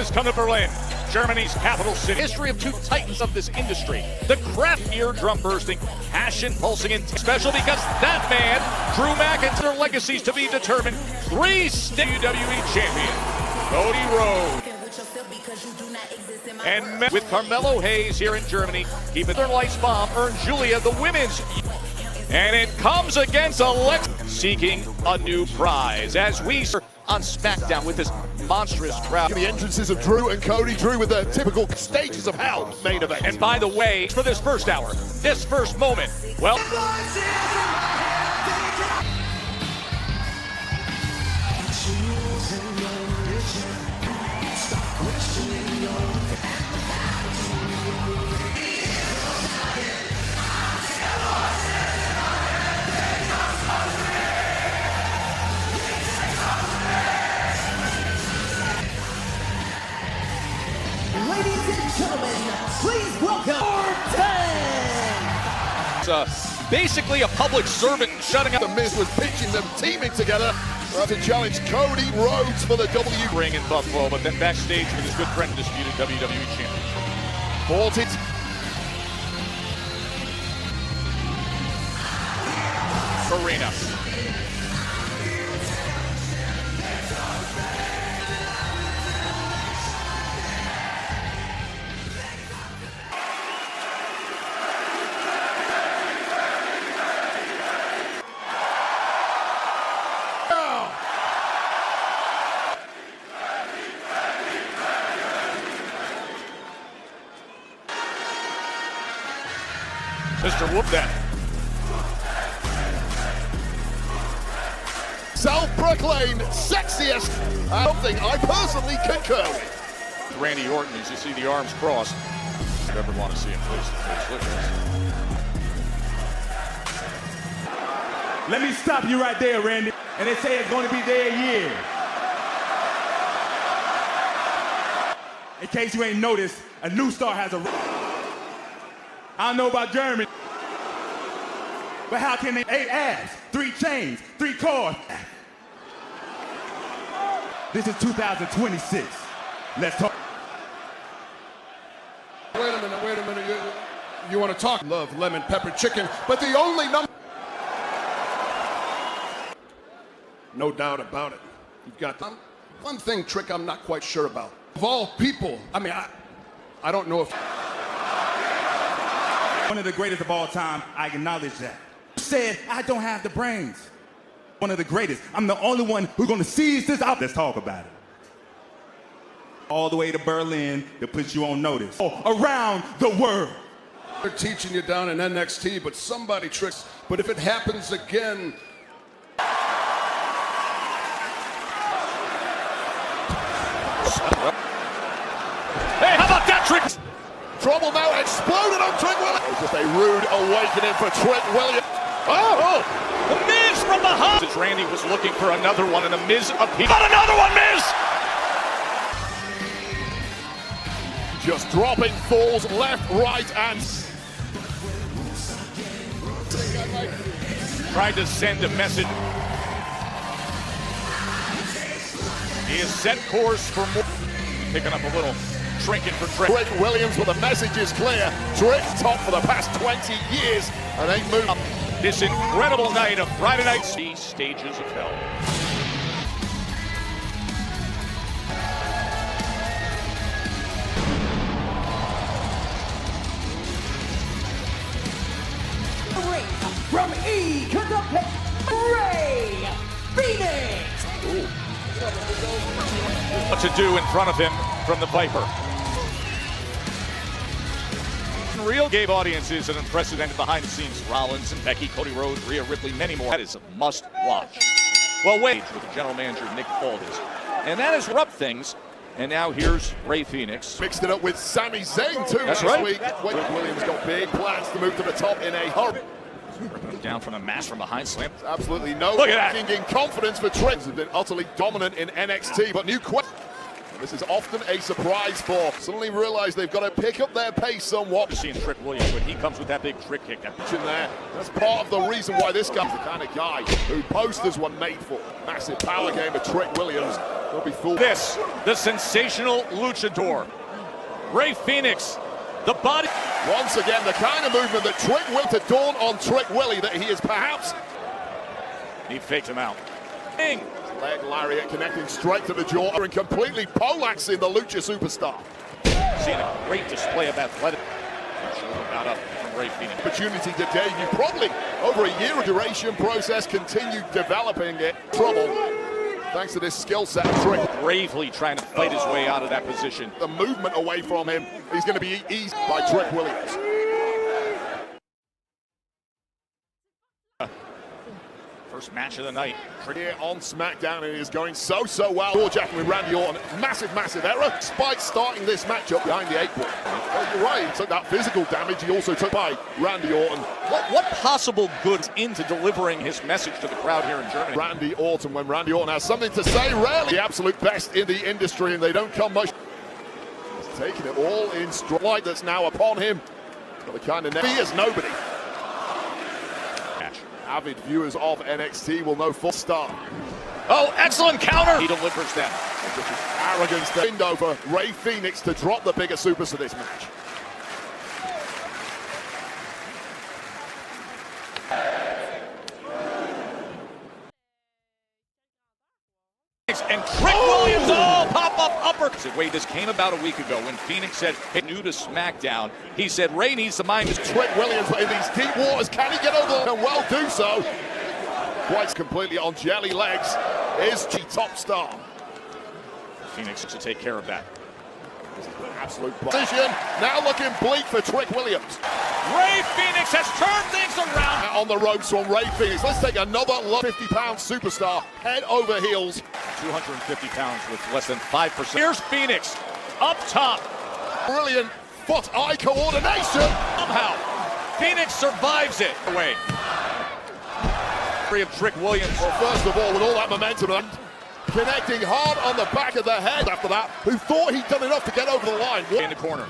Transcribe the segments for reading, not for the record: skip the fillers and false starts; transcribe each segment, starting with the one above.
has come to Berlin, Germany's capital city. History of two titans of this industry. The craft eardrum bursting, passion pulsing, and special because that man, Drew McIntyre, legacies to be determined. 3-state WWE champion, Cody Rhodes. And with Carmelo Hayes here in Germany, keeping their lights bomb, earned Julia the women's. And it comes against Alexa, seeking a new prize as we on Smackdown with this monstrous crowd. The entrances of Drew and Cody. Drew with the typical stages of hell main event. And by the way, for this first hour, this first moment, well, please welcome basically a public servant shutting up. The Miz was pitching them, teaming together to challenge Cody Rhodes for the W ring in Buffalo, but then backstage with his good friend, disputed WWE championship. Vaulted. Arena. Mr. Whoop That. Self-proclaimed sexiest. Something I personally concur with. Randy Orton, as you see the arms crossed. If you ever want to see him face to face, look at this. Let me stop you right there, Randy. And they say it's going to be there a year. In case you ain't noticed, a new star has a... I don't know about Germany, but how can they 8 abs, 3 chains, 3 cars? This is 2026. Let's talk. Wait a minute. You want to talk? Love lemon pepper chicken, but the only number. No doubt about it. You've got the one thing, Trick, I'm not quite sure about. Of all people, I mean, I don't know if. One of the greatest of all time, I acknowledge that. Said, I don't have the brains. One of the greatest. I'm the only one who's gonna seize this out. Let's talk about it. All the way to Berlin to put you on notice. Around the world. They're teaching you down in NXT, but somebody tricks. But if it happens again. Hey, how about that, Trick? Trouble now exploded on Trick Williams. Just a rude awakening for Trick Williams. Oh! The Miz from behind. As Randy was looking for another one, and the Miz appeared. Got another one, Miz! Just dropping falls left, right, and... Tried to send a message. He has set course for more. Picking up a little trinket for Trick. Trick Williams, but the message is clear. Trick top for the past 20 years and ain't moved. This incredible night of Friday Night Stages of Hell. from E to the Ray Phoenix. What to do in front of him from the Viper. Real gave audiences an unprecedented behind-the-scenes Rollins and Becky, Cody Rhodes, Rhea Ripley, many more. That is a must-watch. Well, wait with the general manager Nick Aldis, and that has rubbed things. And now here's Ray Phoenix. Mixed it up with Sami Zayn too. That's this right. week. Williams got big plans to move to the top in a hurry. Down from the mask from behind slam. Absolutely no Look at that. in confidence for Trick. Has been utterly dominant in NXT, but new question. This is often a surprise for. Suddenly realize they've got to pick up their pace somewhat. Seeing Trick Williams, but he comes with that big trick kick. That's part of the reason why this guy's the kind of guy who posters were made for. Massive power game of Trick Williams. They'll be fooled. This, the sensational luchador, Rey Fénix, the body. Once again, the kind of movement that Trick Will to dawn on Trick Willie that he is perhaps. He faked him out. Ding. Leg lariat connecting straight to the jaw and completely poleaxing the Lucha superstar. Seeing a great display of athleticism. Not sure about up from Rey Fénix. Opportunity to debut, probably over a year of duration process, continued developing it. Trouble, thanks to this skill set. Trick Bravely trying to fight his way out of that position. the movement away from him. He's going to be eased by Trick Williams. First match of the night. Here on SmackDown, and it is going so well. Jacking with Randy Orton, massive error. Despite starting this matchup behind the 8 ball. Well, you're right, he took that physical damage. He also took by Randy Orton. What possible good into delivering his message to the crowd here in Germany? Randy Orton, when Randy Orton has something to say, rarely the absolute best in the industry, and they don't come much. He's taking it all in stride that's now upon him. Got the kind of he is nobody. Avid viewers of NXT will know full start. Oh, excellent counter! He delivers them. Arrogance to pinned over Rey Fénix to drop the bigger supers to this match. And Trick Williams, pop-up upper. Wait, this came about a week ago when Fénix said, hey, new to SmackDown. He said, Rey needs to mind his Trick Williams in these deep waters. Can he get over and well do so? Quite completely on jelly legs is G top star. Fénix to take care of that. Absolute position. Now looking bleak for Trick Williams. Rey Fénix has turned things around. On the ropes from Rey Fénix. Let's take another 50-pound superstar head over heels. 250 pounds with less than 5%. Here's Fénix up top. Brilliant foot-eye coordination. Somehow, Fénix survives it. Away. Of Trick Williams. Well, first of all, with all that momentum, connecting hard on the back of the head after that, who thought he'd done enough to get over the line. In the corner.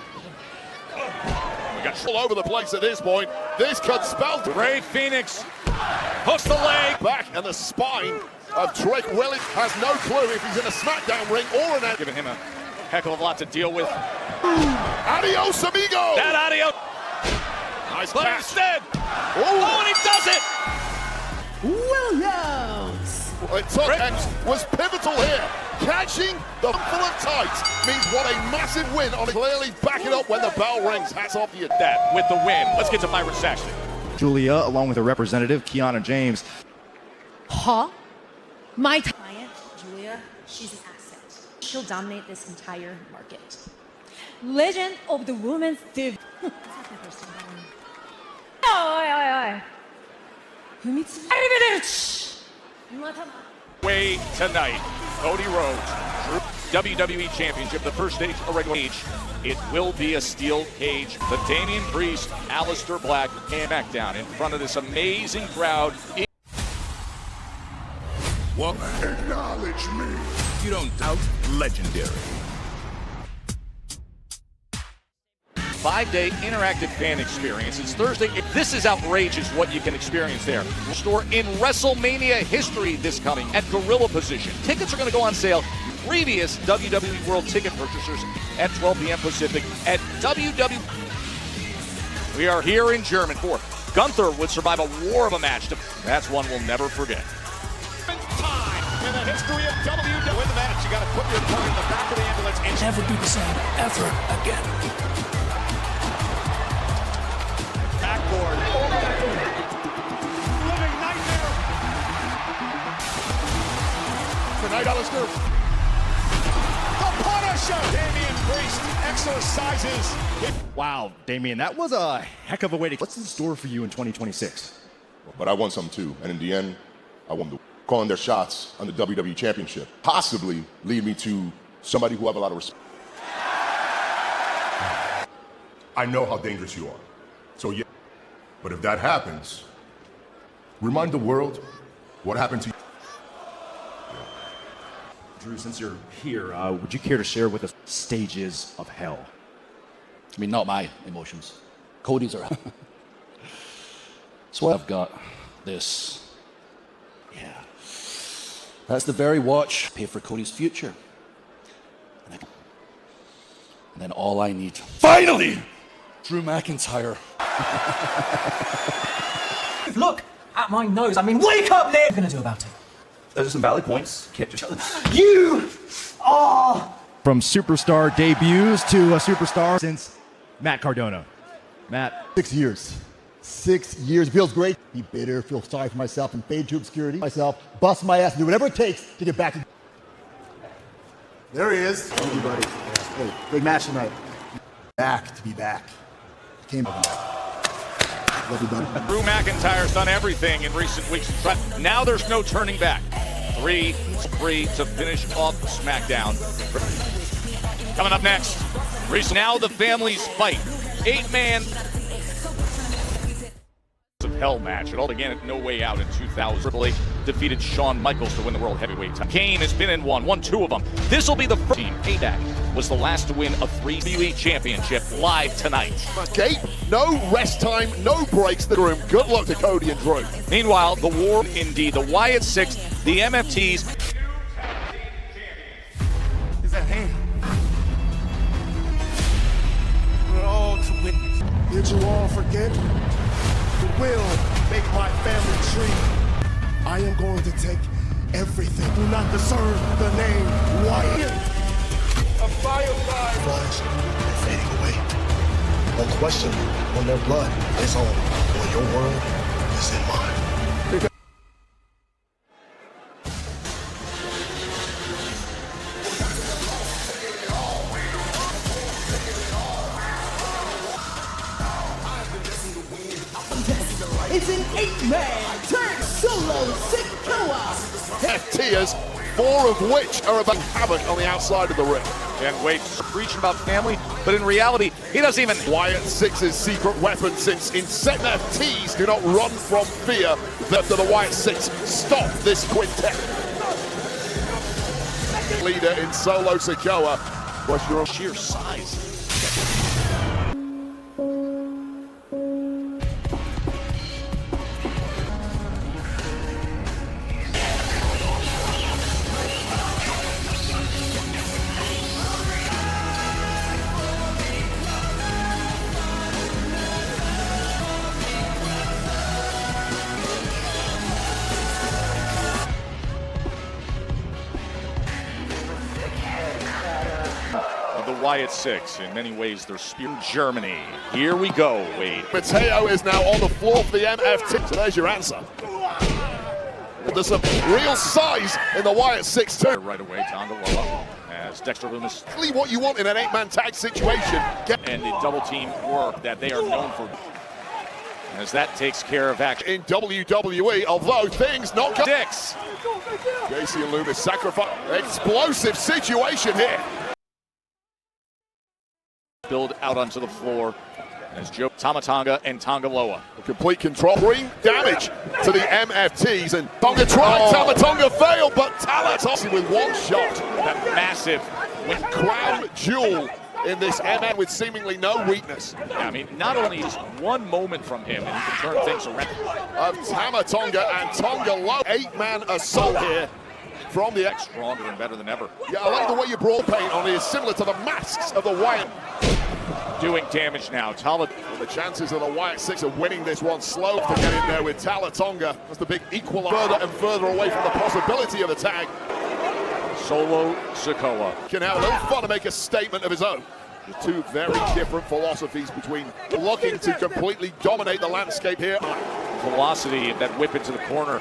We got all over the place at this point. This could spell Rey Fénix hooks the leg. Back and the spine of Trick Williams has no clue if he's in a SmackDown ring or in a... Giving him a heck of a lot to deal with. Adios, amigo! That audio. Nice But catch. instead, Oh, and he does it! Williams. it took and was pivotal here. Catching the full of tight means what a massive win on clearly back it up when the bell rings. Hats off to you. That with the win. Let's get to Byron Saxton. Julia, along with her representative, Kiana James. Huh? My client, Julia, she's an asset. She'll dominate this entire market. Legend of the women's div. That's my first time. Oi. Arrivederci. Way tonight, Cody Rhodes, WWE Championship, the first stage of regular cage. It will be a steel cage. The Damian Priest, Aleister Black, and SmackDown in front of this amazing crowd. Well, acknowledge me. You don't doubt legendary. 5-day interactive fan experience. It's Thursday. This is outrageous what you can experience there. Store in WrestleMania history this coming at Gorilla Position. Tickets are going to go on sale. Previous WWE World Ticket purchasers at 12 p.m. Pacific at WWE. We are here in German for Gunther would survive a war of a match. That's one we'll never forget. Time in the history of WWE. To win the match, you got to put your tongue in the back of the ambulance and Never be the same ever again. backboard. Living nightmare. Tonight, Aleister. The Punisher. Damian Priest exercises. Wow, Damian, that was a heck of a way to... What's in store for you in 2026? But I won some too, and in the end, I won calling their shots on the WWE Championship. Possibly lead me to somebody who I have a lot of respect. I know how dangerous you are. So yeah, but if that happens, remind the world what happened to you. Drew, since you're here, would you care to share with us stages of hell? I mean, not my emotions. Cody's are. So I've got this. Yeah. That's the very watch pay for Cody's future. And then all I need, finally, Drew McIntyre. Look at my nose. I mean, wake up, Liv! What are you gonna do about it? Those are some valid points. Can't just... You are... From superstar debuts to a superstar since Matt Cardona. Matt. 6 years. 6 years. Feels great. Be bitter, feel sorry for myself, and fade to obscurity. Myself, bust my ass, and do whatever it takes to get back to... There he is. Thank you, buddy. Hey, big match tonight. Back to be back. Came back. Love you, buddy. Drew McIntyre's done everything in recent weeks. But now there's no turning back. 3-3 to finish off SmackDown. Coming up next, now the families fight. 8-man of hell match. It all began at No Way Out in 2000. Triple H defeated Shawn Michaels to win the World Heavyweight title. Kane has been in won 2 of them. This will be the first team. Payback was the last to win a 3 WWE Championship live tonight. Gabe, no rest time, no breaks. The room. Good luck to Cody and Drew. Meanwhile, the war, indeed, the Wyatt Six, the MFTs. Is that hand? We're all to witness. Did you all forget? The will make my family tree. I am going to take everything. Do not deserve the name Wyatt. A firefly. Flash, they're fading away. Unquestionably, on their blood is on your world is in mine. It's an 8-man turn solo Sikoa. FTers, 4 of which are about havoc on the outside of the ring. And Wade preaching about family, but in reality, he doesn't even. Wyatt Six's secret weapon, since FTs do not run from fear. After the Wyatt Six stop this quintet. Leader in Solo Sikoa. Question of sheer size. The Wyatt Six, in many ways, they're spear Germany. Here we go, Wade. Mateo is now on the floor for the MFT. So there's your answer. There's some real size in the Wyatt Six too. Right away, Tonga Loa as Dexter Lumis. Exactly what you want in an 8-man tag situation. And the double team work that they are known for. As that takes care of action. In WWE, although things not go. Dix. JC and Lumis sacrifice. Explosive situation here. Build out onto the floor as Joe Tamatonga and Tonga Loa. Complete control. Bring damage to the MFTs, and Tonga tried. Tamatonga failed, but Tamatonga with one shot. That massive crown jewel in this MF with seemingly no weakness. Yeah, I mean, not only is one moment from him and he can turn things around. Of Tamatonga and Tonga Loa. 8-man assault here from the X. Stronger and better than ever. Yeah, I like the way you brawl paint on it. Is similar to the masks of the Wyatt. Doing damage now. The chances of the Wyatt Six of winning this one slow to get in there with Talatonga. That's the big equalizer. Further and further away from the possibility of a tag. Solo Sikoa Can have a little fun to make a statement of his own. Two very different philosophies between looking to completely dominate the landscape here. Velocity, that whip into the corner.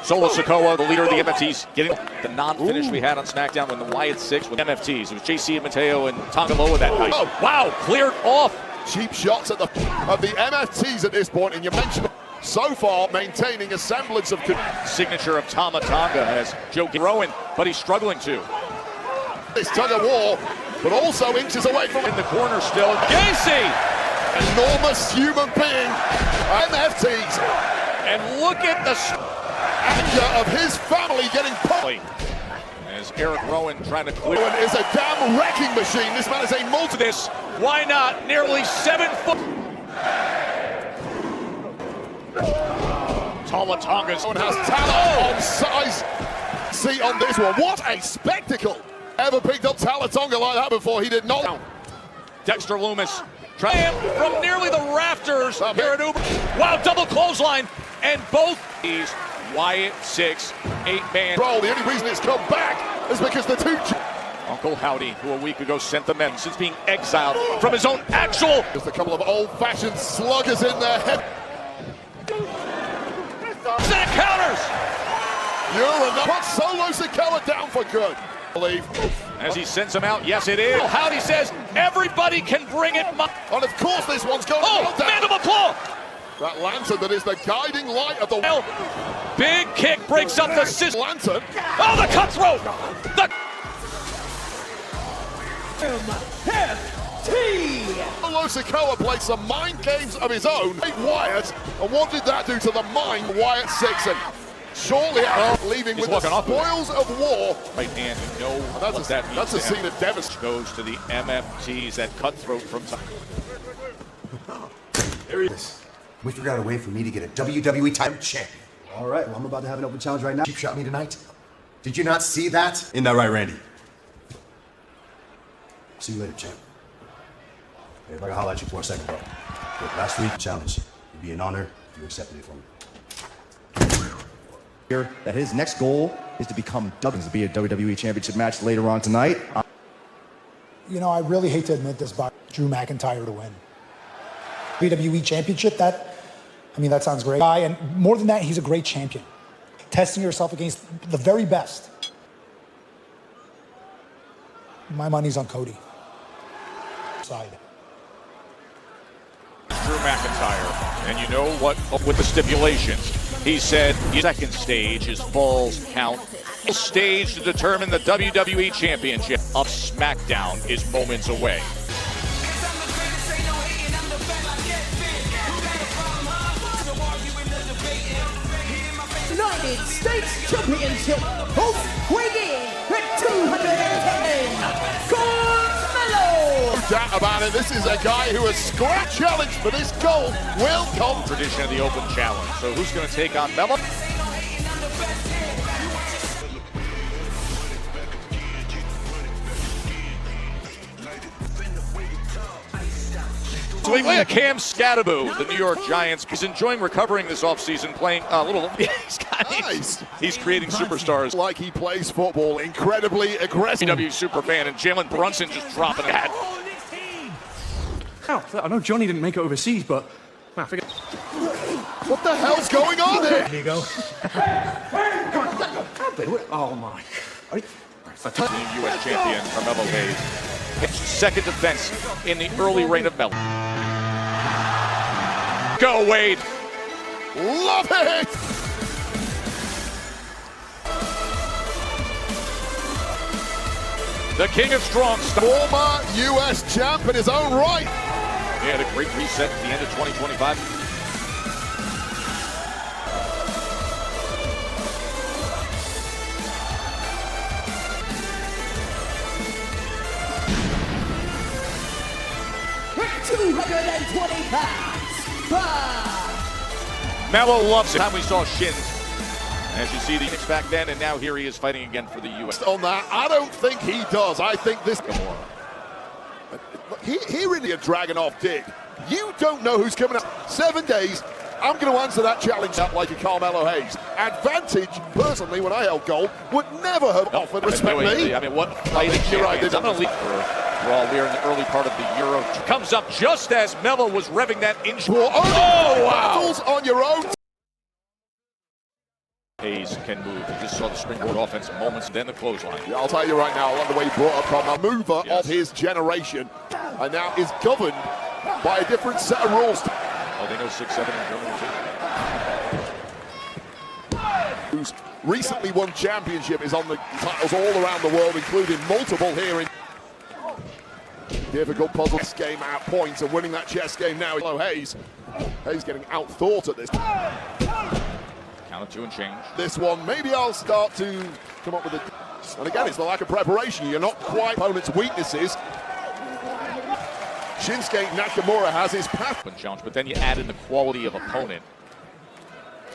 Solo Sikoa, the leader of the MFTs, getting the non-finish we had on SmackDown when the Wyatt Six with MFTs. It was JC and Mateo and Tonga Loa that night. Oh, wow, cleared off. Cheap shots of the MFTs at this point, and you mentioned so far maintaining a semblance of signature of Tamatonga as Joe Rowan, but he's struggling to. This tug of war, but also inches away from in the corner still. Gacy, enormous human being, MFTs, and look at the anger of his family getting pulled. As Eric Rowan trying to clear. Rowan is a damn wrecking machine. This man is a multi. This, why not? Nearly 7 foot. Tonga's. Someone has Tala on size seat on this one. What a spectacle! Ever picked up Talatonga like that before? He did not. Dexter Loomis trying from nearly the rafters here at Uber. Wow, double clothesline. And both these Wyatt 6, 8-man. The only reason it's come back is because the two... Uncle Howdy, who a week ago sent the men since being exiled from his own actual... Just a couple of old-fashioned sluggers in their head. Set counters! You're enough. Put Solo Sikoa down for good. As he sends him out, yes it is. Howdy says, everybody can bring it. And of course this one's going down. Mandible claw! That lantern that is the guiding light of the... Big kick breaks up the system. Lantern. Oh, the cutthroat! Solo Sikoa played some mind games of his own. Wyatt, and what did that do to the mind Wyatt 6? And shortly after leaving with the spoils of war. Right hand, you know what that means. That's a scene of devastation. Goes to the MFTs, that cutthroat from... There he is. We figured out a way for me to get a WWE title champion. All right, well, I'm about to have an open challenge right now. Cheap shot me tonight. Did you not see that? Isn't that right, Randy? See you later, champ. Hey, if I can holler at you for a second, bro. Look, last week, challenge. It'd be an honor if you accepted it from me. Here, that his next goal is to become to be a WWE Championship match later on tonight. You know, I really hate to admit this, but Drew McIntyre to win. WWE Championship, that sounds great. And more than that, he's a great champion. Testing yourself against the very best. My money's on Cody. Side. Drew McIntyre, and you know what, with the stipulations, he said second stage is Falls Count. Stage to determine the WWE Championship of Smackdown is moments away. United States Championship host weighing at 210, Carmelo! No doubt about it, this is a guy who has scratched challenge for this goal will come. Tradition of the open challenge. So who's going to take on Melo? So we play a Cam Scattaboo, the New York Giants. He's enjoying recovering this offseason, playing a little... Nice. He's creating superstars. Like he plays football, incredibly aggressive. WWE superfan, and Jalen Brunson just dropping that. I know Johnny didn't make it overseas, but... I figured... What the hell's going on there? There you go. Oh, my. The U.S. champion, Carmelo Hayes. Second defense in the early reign of Melo. Go, Wade. Love it! The king of strong stuff. Former U.S. champ in his own right. He had a great reset at the end of 2025. Melo loves it. Time we saw Shins. As you see, the Knicks back then, and now here he is fighting again for the U.S. On that, I don't think he does. I think this... Here in the Dragunov dig, you don't know who's coming up. 7 days, I'm going to answer that challenge up like a Carmelo Hayes. Advantage, personally, when I held gold, would never have offered respect me. I mean, what fighting champions? I'm going to leave for all we're in the early part of the Euro. Comes up just as Melo was revving that injury. Oh, wow! Battles on your own. Hayes can move. He just saw the springboard offense moments, then the clothesline. Yeah, I'll tell you right now, I love the way he brought up from a mover of his generation, and now is governed by a different set of rules. Oh, they know 6'7" in Germany too. Who's recently won championship, is on the titles all around the world, including multiple here in difficult puzzle game at points, and winning that chess game now. Hayes getting out-thought at this. Count of two and change. This one, maybe I'll start to come up with a... And again, it's the lack of preparation. You're not quite opponent's weaknesses. Shinsuke Nakamura has his path. Challenge, but then you add in the quality of opponent.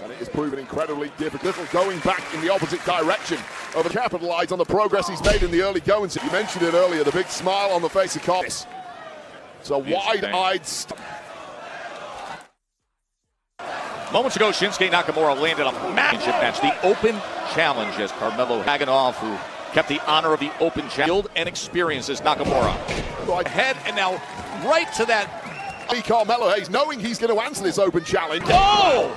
And it is proven incredibly difficult. Going back in the opposite direction of a capitalize on the progress he's made in the early goings. You mentioned it earlier, the big smile on the face of Carlos. It's a wide-eyed Moments ago, Shinsuke Nakamura landed a championship match, the Open Challenge, as Carmelo Haganoff, who kept the honor of the Open Challenge and experiences Nakamura. Ahead and now right to that. Carmelo Hayes, knowing he's going to answer this Open Challenge. Oh!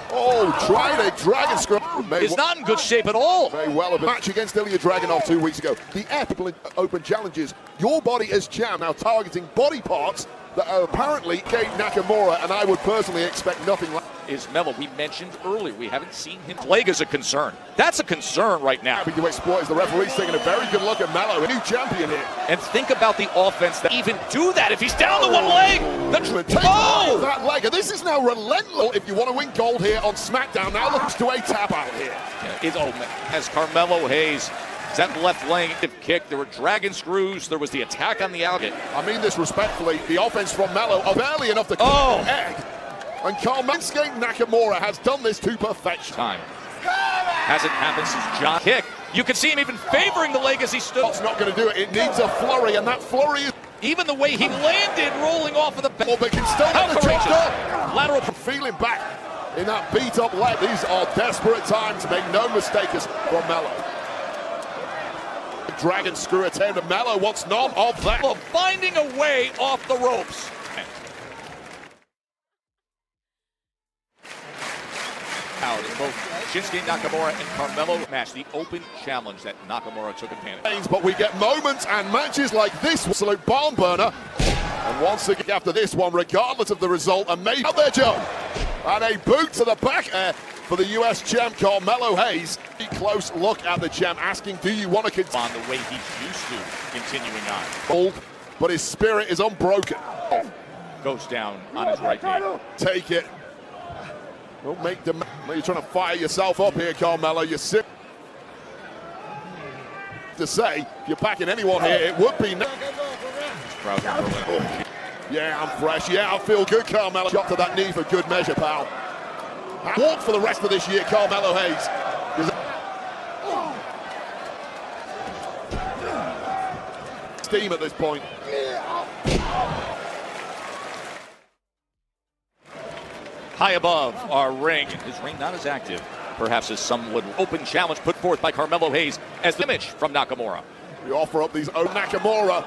Tried a Dragon Screw. Is not in good shape at all. Very well. A match against Ilya Dragunov 2 weeks ago. The epic Open Challenges. Your body as champ, now targeting body parts that are apparently gave Nakamura, and I would personally expect nothing like. Is Melo, we mentioned earlier, we haven't seen him. Leg is a concern. That's a concern right now. Having to exploit as the referee's taking a very good look at Melo, a new champion here. And think about the offense that even do that if he's down to one leg. That leg, and this is now relentless. If you want to win gold here on SmackDown, now looks to a tap out here. As Carmelo Hayes, that left leg kick, there were dragon screws, there was the attack on the outlet. I mean this respectfully, the offense from Melo are barely enough to egg. And Shinsuke Nakamura has done this to perfection. Hasn't happened since John kick. You can see him even favoring the leg as he stood. It's not going to do it. It needs a flurry, and that flurry is... Even the way he landed, rolling off of the back. Well, but can still get the top dog. Lateral. Feeling back in that beat-up leg. These are desperate times. Make no mistakes from Melo. Dragon screw attempt, and Melo wants none of that. Finding a way off the ropes. Both Shinsuke Nakamura and Carmelo match, the Open Challenge that Nakamura took advantage of. But we get moments and matches like this, absolute barn burner. And once again after this one, regardless of the result, and made out there, Joe. And a boot to the back air for the US champ, Carmelo Hayes. A close look at the champ, asking, do you want to continue? On the way he's used to continuing on. Bold, but his spirit is unbroken. Goes down on his right knee. Take it. Don't make the... You're trying to fire yourself up here, Carmelo. You're sick. To say, if you're backing anyone here, it would be... Yeah, I'm fresh. Yeah, I feel good, Carmelo. Shot to that knee for good measure, pal. Walk for the rest of this year, Carmelo Hayes. Steam at this point. High above our ring. His ring not as active, perhaps as some would. Open challenge put forth by Carmelo Hayes as the image from Nakamura. We offer up these Nakamura.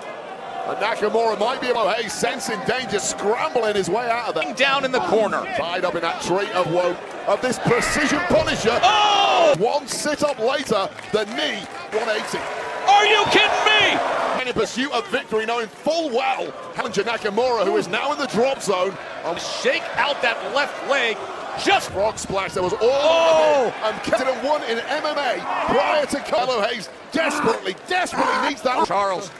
And Nakamura might be able to, Hayes sensing danger, scrambling his way out of there. Down in the corner. Tied up in that tree of woe of this precision punisher. Oh! One sit-up later, the knee, 180. Are you kidding me? In pursuit of victory, knowing full well challenger Nakamura, who is now in the drop zone. Shake out that left leg. Just frog splash. There was all and Captain won in MMA prior to Carmelo Hayes. Desperately needs that. Charles,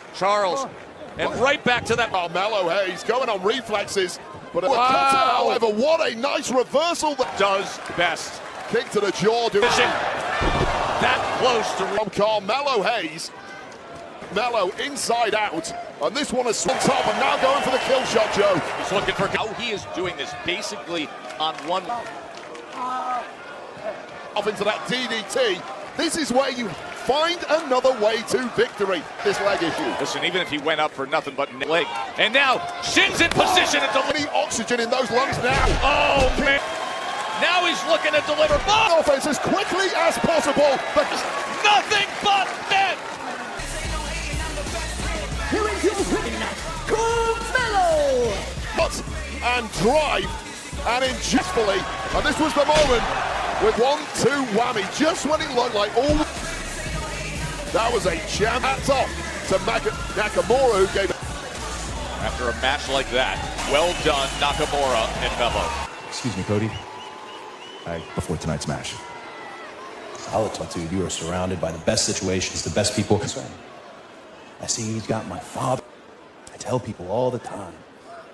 and right back to that. Carmelo Hayes going on reflexes, but however, what a nice reversal that does best. Kick to the jaw. That close to from Carmelo Hayes. Melo inside out, and this one is swung top and now going for the kill shot, Joe. He's looking for how he is doing this basically on one. Off into that DDT. This is where you find another way to victory. This leg issue. Listen, even if he went up for nothing but leg, and now Shin's in position to deliver oxygen in those lungs now. Oh man! Now he's looking to deliver offense as quickly as possible. But nothing but net. Here is your winner, Carmelo! And drive, and injustfully, and this was the moment with 1-2 whammy, just when it looked like all. That was a champ. Hats off to Nakamura, who gave it. After a match like that, well done, Nakamura and Melo. Excuse me, Cody. Before tonight's match, I'll talk to you. You are surrounded by the best situations, the best people. I see he's got my father. I tell people all the time,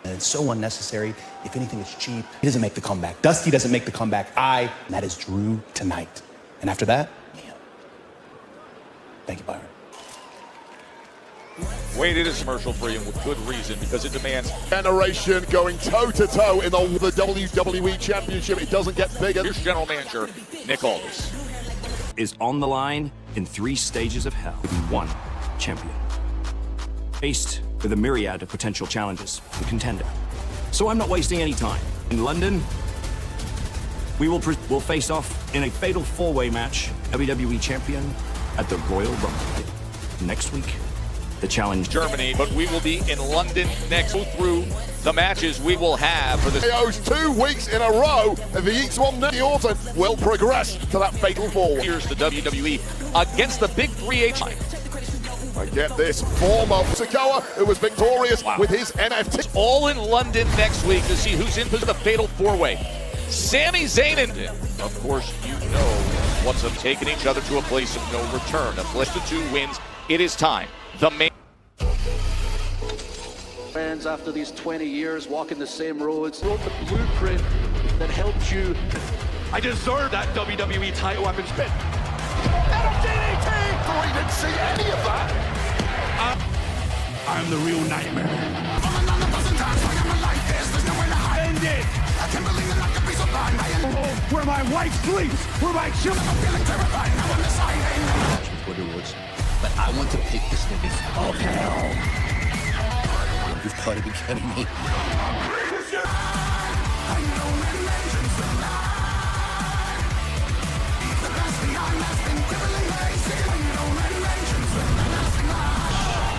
and it's so unnecessary. If anything, it's cheap. He doesn't make the comeback. Dusty doesn't make the comeback. And that is Drew tonight. And after that, thank you, Byron. Wade, it is commercial free and with good reason because it demands generation going toe-to-toe in the WWE Championship. It doesn't get bigger. Here's General Manager Nick Aldis. Is on the line in 3 stages of hell with one champion. Faced with a myriad of potential challenges, the contender. So I'm not wasting any time. In London, we'll face off in a fatal 4-way match, WWE Champion at the Royal Rumble. Next week, the challenge Germany, but we will be in London next. Go through the matches we will have for this. KO's 2 weeks in a row. If he eats one, Nick Orton will progress to that fatal 4. Here's the WWE against the big 3H. I get this form of Sikoa, who was victorious with his NFT. All in London next week to see who's in the fatal 4-way. Sami Zayn and, of course, you know what's up, taking each other to a place of no return. A place to 2 wins. It is time. The main fans after these 20 years walking the same roads wrote the blueprint that helped you. I deserve that WWE title. I've been spent. And a DDT! Oh, he didn't see any of that. I'm the real nightmare. End it. I can't believe that I could be so blind. Where my wife sleeps, where my children. I'm feeling terrified now I'm deciding. But I want to pick this niggas up hell. You've got to be kidding me.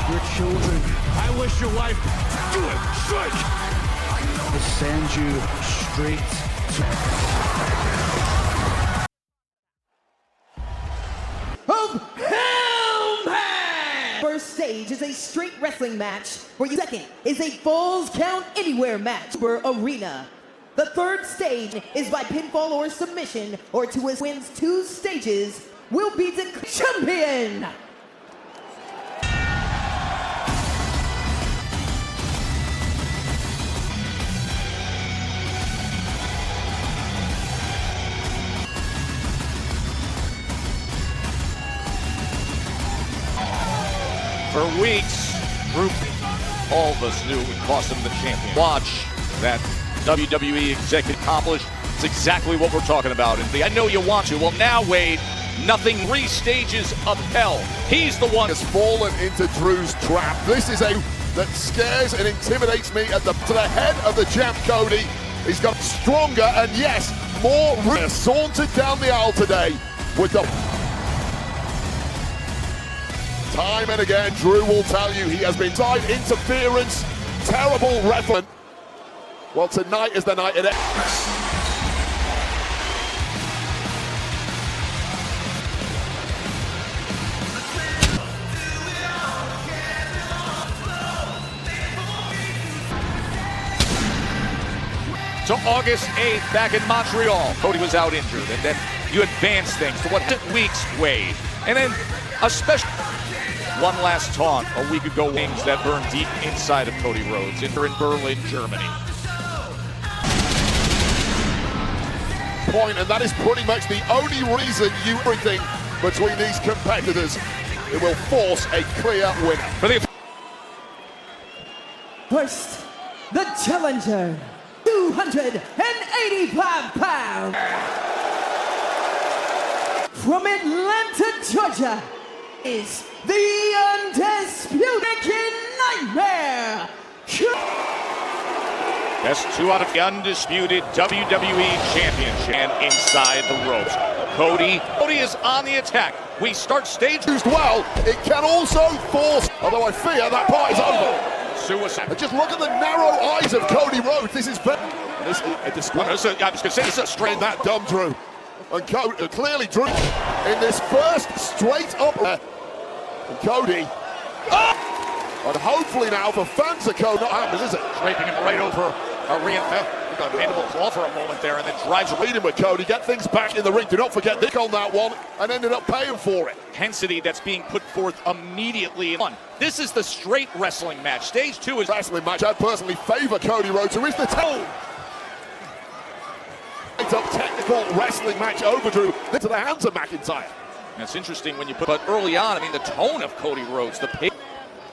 Your children, I wish your wife do it. Strike. I'll send you straight to First stage is a straight wrestling match, where you second is a Falls Count Anywhere match for Arena. The third stage is by pinfall or submission, or to wins 2 stages will be the champion. For weeks, all of us knew it would cost him the champion. Watch that WWE executive accomplish. It's exactly what we're talking about. And I know you want to. Well, now, Wade, nothing 3 stages of hell. He's the one has fallen into Drew's trap. This is that scares and intimidates me to the head of the champ, Cody. He's got stronger and, yes, more sauntered down the aisle today with the... Time and again, Drew will tell you he has been side interference, terrible reference. Well, tonight is the night it ends. So August 8th, back in Montreal, Cody was out injured, and then you advance things to what weeks, Wade, and then a special. One last taunt a week ago, wings that burned deep inside of Cody Rhodes. They're in Berlin, Germany. Point, and that is pretty much the only reason everything between these competitors. It will force a clear winner. First, the challenger, 285 pounds. From Atlanta, Georgia, is the undisputed Nightmare. Best 2 out of the undisputed WWE Championship and inside the ropes. Cody is on the attack. We start stage used well. It can also force, although I fear that part is over. Suicide. And just look at the narrow eyes of Cody Rhodes. This is very... I was going to say, this is a straight... that dumb Drew. And Cody, clearly Drew in this first straight up... And Cody... And hopefully now for fans of Cody, not happens, is it? Draping him right over a reinforcement. We got a mandible claw for a moment there, and then drives leading with Cody. Get things back in the ring. Do not forget Nick on that one, and ended up paying for it. Intensity that's being put forth immediately. This is the straight wrestling match. Stage 2 is wrestling match. I personally favor Cody Rhodes, who is the toe. It's a technical wrestling match over Drew into the hands of McIntyre. That's interesting when you put, but early on, I mean, the tone of Cody Rhodes, the pace.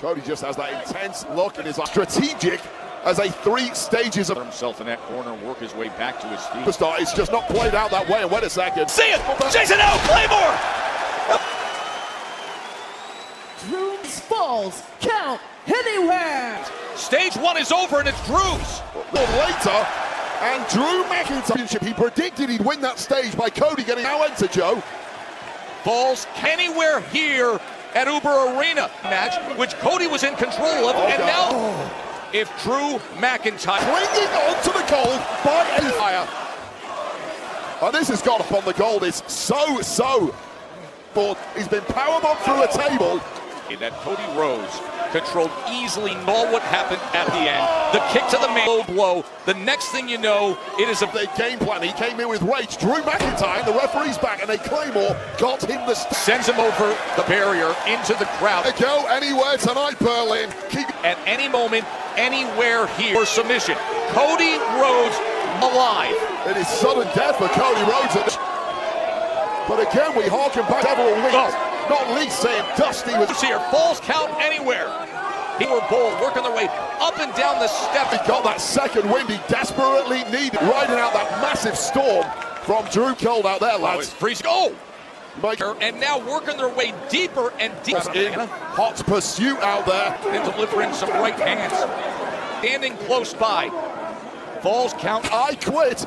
Cody just has that intense look and is strategic as a 3 stages of himself in that corner, work his way back to his feet. Superstar. It's just not played out that way. And wait a second. See it! Jason out! Claymore! Drew falls count anywhere. Stage 1 is over and it's Drew's. Later, and Drew McIntyre. He predicted he'd win that stage by Cody getting now enter Joe. Falls anywhere here at Uber Arena match, which Cody was in control of, and now if Drew McIntyre clinging onto the gold by a fire. And this has got up on the gold. It's so. But he's been powerbombed through a table. In that Cody Rhodes controlled easily all what happened at the end. The kick to the main blow. The next thing you know, it is a big game plan. He came in with rage. Drew McIntyre, the referee's back, and a Claymore got him the sends him over the barrier into the crowd. They go anywhere tonight, Berlin. Keep at any moment, anywhere here for submission. Cody Rhodes alive. It is sudden death for Cody Rhodes. But again, we harken back several weeks. Not least saying Dusty was here. Falls count anywhere. He were bold, working their way up and down the step. He got that second wind he desperately needed, riding out that massive storm from Drew Cold out there, lads. Freeze go! And now working their way deeper and deeper. In hot pursuit out there. And delivering some right hands. Standing close by. Falls count. I quit.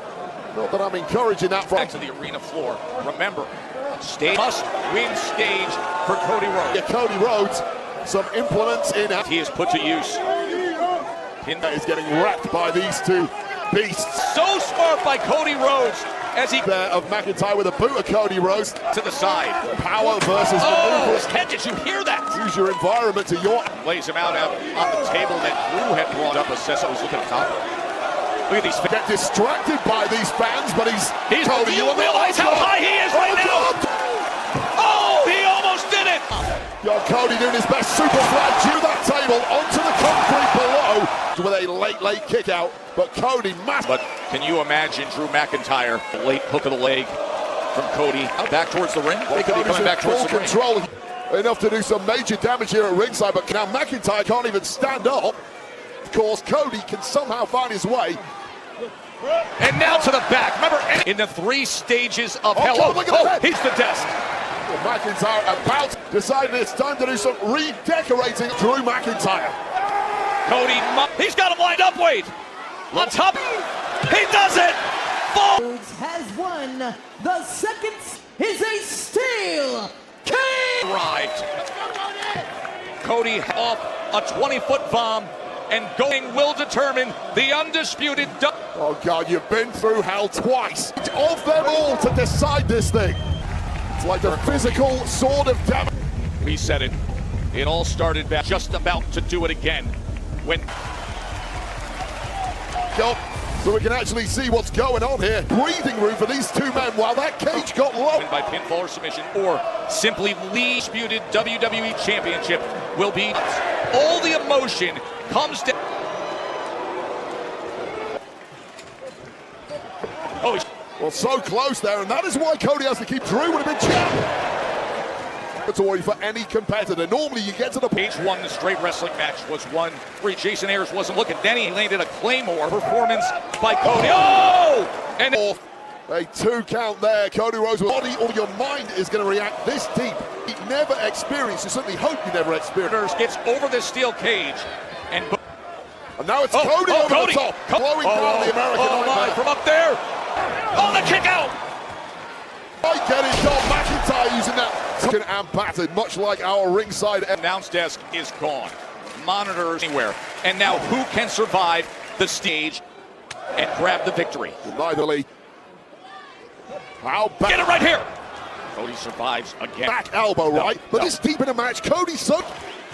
Not that I'm encouraging that from. Back to the arena floor. Remember, stage must win stage for Cody Rhodes. Yeah, Cody Rhodes, some implements in. He is put to use. Is getting wrecked by these two beasts. So smart by Cody Rhodes as he there of McIntyre with a boot of Cody Rhodes to the side. Power versus maneuvers. Ken, did you hear that? Use your environment to your. Lays him out on the table that Drew had brought up. Assessa was looking at the top. Look at these fans. Get distracted by these fans, but he's Cody. You realize how high he is right now. Oh, he almost did it. Yo, Cody doing his best super flag to that table onto the concrete below with a late kick out. But Cody But can you imagine Drew McIntyre, late hook of the leg from Cody back towards the ring? They could be coming back towards the control. Enough to do some major damage here at ringside, but now McIntyre can't even stand up. Of course, Cody can somehow find his way. And now to the back. Remember, in the 3 stages of hell. God, look at he's the desk. Well, McIntyre about deciding it's time to do some redecorating. Drew McIntyre. Cody, he's got him lined up, Wade. On top, he does it. Rhodes has won. The second is a steel cage. Arrived. Cody off a 20-foot bomb. And going will determine the undisputed. Oh God, you've been through hell twice. Of them all to decide this thing. It's like the physical sword of damage. We said it. It all started back. Just about to do it again. When. So we can actually see what's going on here. Breathing room for these two men while that cage got low. By pinfall or submission, or simply disputed WWE Championship will be. All the emotion comes down. Oh, well, so close there, and that is why Cody has to keep. Drew would have been champ. It's a worry for any competitor. Normally, you get to the Page 1, the straight wrestling match was won. Jason Ayers wasn't looking. Then he landed a Claymore performance by Cody. Oh! And a 2 count there. Cody Rhodes, body or your mind is going to react this deep. He never experienced. You certainly hope you never experienced. Gets over the steel cage, and now it's Cody over the top, blowing down the American Nightmare from up there. Oh, the kick out! I get it, John McIntyre using that and battered, much like our ringside announce desk is gone. Monitors anywhere, and now who can survive the stage and grab the victory? Neitherly. How bad? Get it right here. Cody survives again. Back elbow, right? But this deep in a match, Cody so.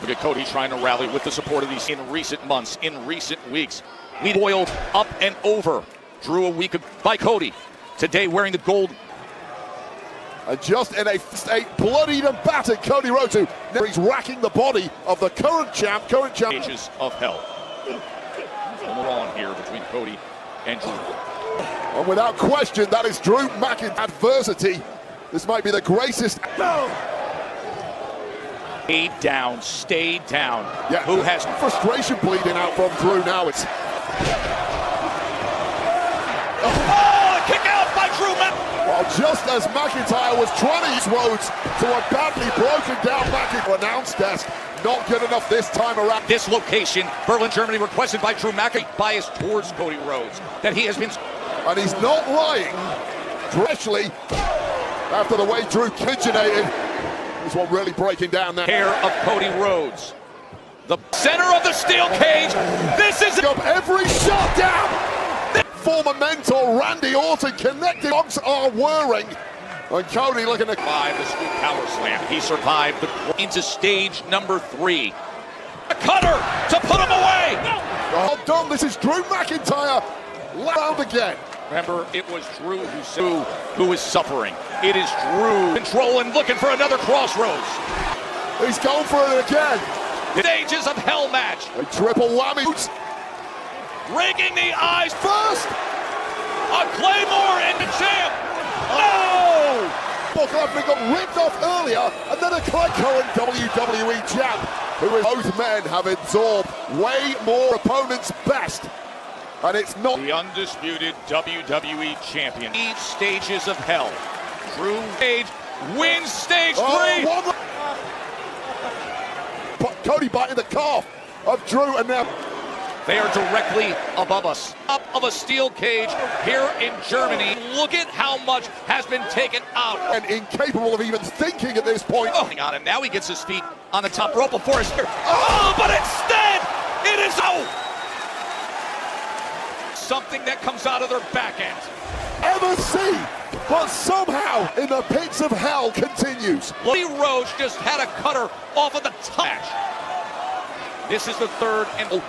Look at Cody trying to rally with the support of these in recent months, in recent weeks. We boiled up and over. Drew a week by Cody. Today wearing the gold. And just in a bloodied and battered Cody Rhodes, who he's racking the body of the current champ. Stages of hell. More on here between Cody and Drew. And without question, that is Drew McIntyre. Adversity. This might be the greatest. No. Stay down, stay down. Yeah, who has frustration bleeding out from Drew now? It's a kick out by Drew well, just as McIntyre was trying to use Rhodes to a badly broken down McIntyre announce desk. Not good enough this time around. This location, Berlin, Germany, requested by Drew McIntyre, biased towards Cody Rhodes. That he has been, and he's not lying, especially after the way Drew kitchenated. This one really breaking down that hair of Cody Rhodes. The center of the steel cage. This is every shot down. Former mentor Randy Orton connected. Dogs are whirring. And Cody looking to survive the scoop power slam. He survived into stage number 3. A cutter to put him away. Well done. This is Drew McIntyre. Round again. Remember, it was Drew who was suffering. It is Drew controlling, looking for another crossroads. He's going for it again. Stages of hell match. A triple whammy. Rigging the eyes first. A Claymore and the champ. No! Brock Lesnar got ripped off earlier, and then a current WWE champ, who is both men have absorbed way more opponents' best. And it's not the undisputed WWE champion. 8 stages of hell. Drew Cage wins stage 3. Cody biting the calf of Drew, and now they are directly above us. Top of a steel cage here in Germany. Look at how much has been taken out. And incapable of even thinking at this point. Oh, hang on, and now he gets his feet on the top rope before his... Oh, but instead, it is out! Something that comes out of their back end. Ever see, but somehow in the pits of hell continues. Cody Rhodes just had a cutter off of the top. This is the third and...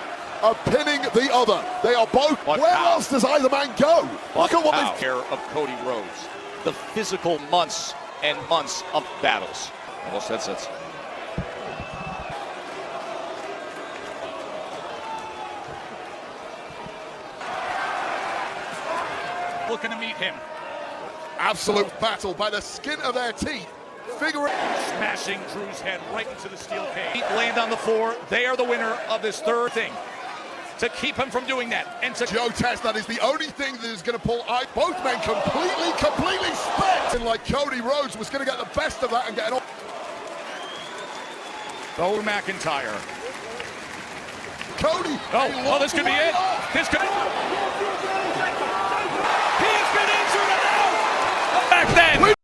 pinning the other. They are both. Where else does either man go? Look at what they've... Care of Cody Rhodes. The physical months and months of battles. Almost that's looking to meet him. Absolute battle by the skin of their teeth. Smashing Drew's head right into the steel cage. Land on the floor. They are the winner of this third thing. To keep him from doing that. And to Joe Test, that is the only thing that is going to pull both men completely spent. And like Cody Rhodes was going to get the best of that and get it all. Drew McIntyre. Cody. Oh, this could be it. This could be. He's been injured and out. Back then.